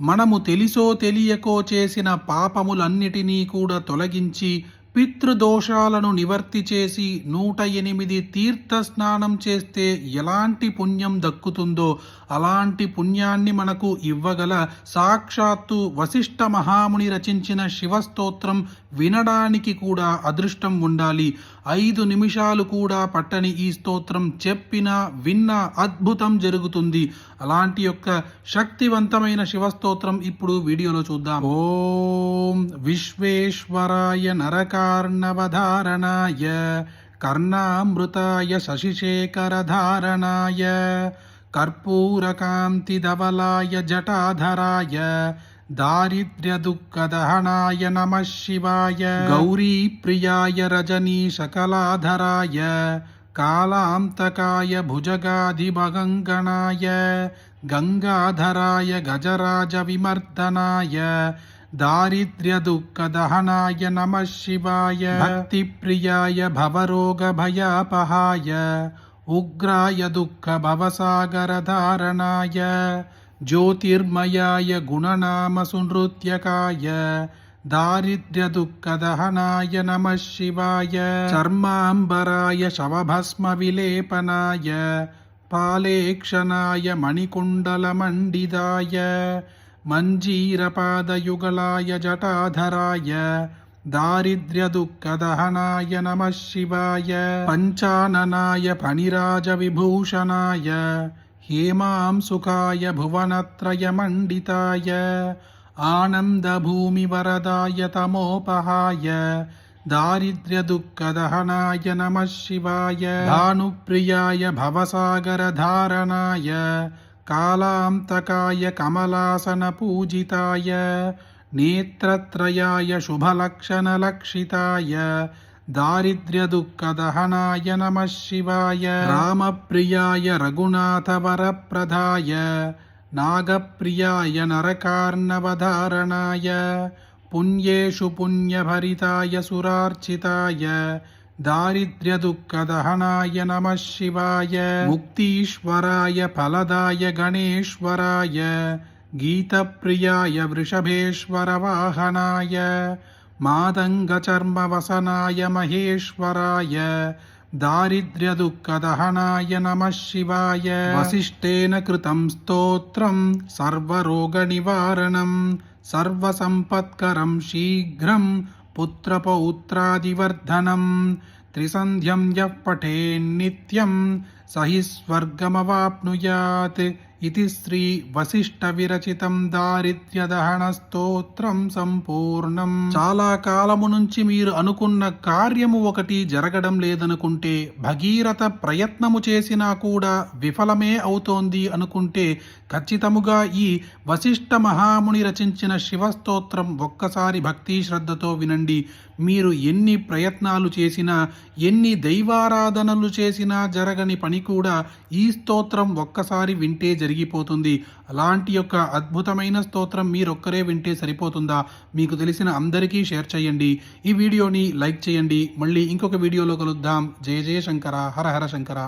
మనము తెలిసో తెలియకో చేసిన పాపములన్నిటినీ కూడా తొలగించి పితృదోషాలను నివర్తి చేసి 108 తీర్థ స్నానం చేస్తే ఎలాంటి పుణ్యం దక్కుతుందో అలాంటి పుణ్యాన్ని మనకు ఇవ్వగల సాక్షాత్తు వశిష్ఠ మహాముని రచించిన శివస్తోత్రం వినడానికి కూడా అదృష్టం ఉండాలి. 5 నిమిషాలు కూడా పట్టని ఈ స్తోత్రం చెప్పినా విన్నా అద్భుతం జరుగుతుంది. అలాంటి యొక్క శక్తివంతమైన శివస్తోత్రం ఇప్పుడు వీడియోలో చూద్దాం. ఓం విశ్వేశ్వరాయ నరకార్ణవధారణాయ కర్ణామృతాయ శశిశేఖరధారణాయ కర్పూరకాంతిధవలాయ జటాధరాయ దారిద్ర్యదుఃఖదహనాయ నమః శివాయ గౌరీప్రియాయ రజనీశకలాధరాయ కాలాంతకాయ భుజగాధిభగంగణాయ గంగాధరాయ గజరాజ విమర్దనాయ దారిద్ర్యదుఃఖదహనాయ నమః శివాయ భక్తిప్రియాయ భవరోగభయాపహాయ ఉగ్రాయ దుఃఖభవసాగరధారణాయ జ్యోతిర్మయాయ గుణనామసునృత్యకాయ దారిద్ర్యదుఃఖదహనాయ నమః శివాయ చర్మాంబరాయ శవభస్మవిలేపనాయ పాలేక్షణాయ మణికుండలమండితాయ మంజీరపాదయుగళాయ జటాధరాయ దారిద్ర్యదుఃఖదహనాయ నమః శివాయ పంచాననాయ ఫణిరాజవిభూషణాయ హేమాంసుకాయ భువనత్రయమండితాయ ఆనందభూమివరదాయ తమోపహాయ దారిద్ర్యదుఃఖదహనాయ నమః శివాయ భానుప్రియాయ భవసాగరధారణాయ కాలాంతకాయ కమలాసనపూజితాయ నేత్రత్రయాయ శుభలక్షణలక్షితాయ దారిద్ర్యదుఃఖదహనాయ నమః శివాయ రామప్రియాయ రఘునాథవరప్రదాయ నాగప్రియాయ నరకార్ణవధారణాయ పుణ్యేషు పుణ్యభరితాయ సురార్చితాయ దారిద్ర్యదుఃఖదహనాయ నమః శివాయ ముక్తీశ్వరాయ ఫలదాయ గణేశ్వరాయ గీతప్రియాయ వృషభేశ్వరవాహనాయ మాతంగచర్మవసనాయ మహేశ్వరాయ దారిద్ర్యదుఃఖదహనాయ నమః శివాయ వసిష్ఠేన కృతం స్తోత్రం సర్వరోగనివారణం సర్వసంపత్కరం శీఘ్రం పుత్రపౌత్రాదివర్ధనం త్రిసంధ్యం యః పఠేన్నిత్యం సహి స్వర్గమవాప్నుయాత్ ఇది శ్రీ వశిష్ఠ విరచితం దారిద్ర్యదహన స్తోత్రం సంపూర్ణం. చాలా కాలము నుంచి మీరు అనుకున్న కార్యము ఒకటి జరగడం లేదనుకుంటే, భగీరథ ప్రయత్నము చేసినా కూడా విఫలమే అవుతోంది అనుకుంటే, ఖచ్చితముగా ఈ వశిష్ఠ మహాముని రచించిన శివస్తోత్రం ఒక్కసారి భక్తి శ్రద్ధతో వినండి. మీరు ఎన్ని ప్రయత్నాలు చేసినా, ఎన్ని దైవారాధనలు చేసినా జరగని పని కూడా ఈ స్తోత్రం ఒక్కసారి వింటే జరిగిపోతుంది. అలాంటి యొక్క అద్భుతమైన స్తోత్రం మీరొక్కరే వింటే సరిపోతుందా? మీకు తెలిసిన అందరికీ షేర్ చేయండి. ఈ వీడియోని లైక్ చేయండి. మళ్ళీ ఇంకొక వీడియోలో కలుద్దాం. జయ జయ శంకర, హర హర శంకర.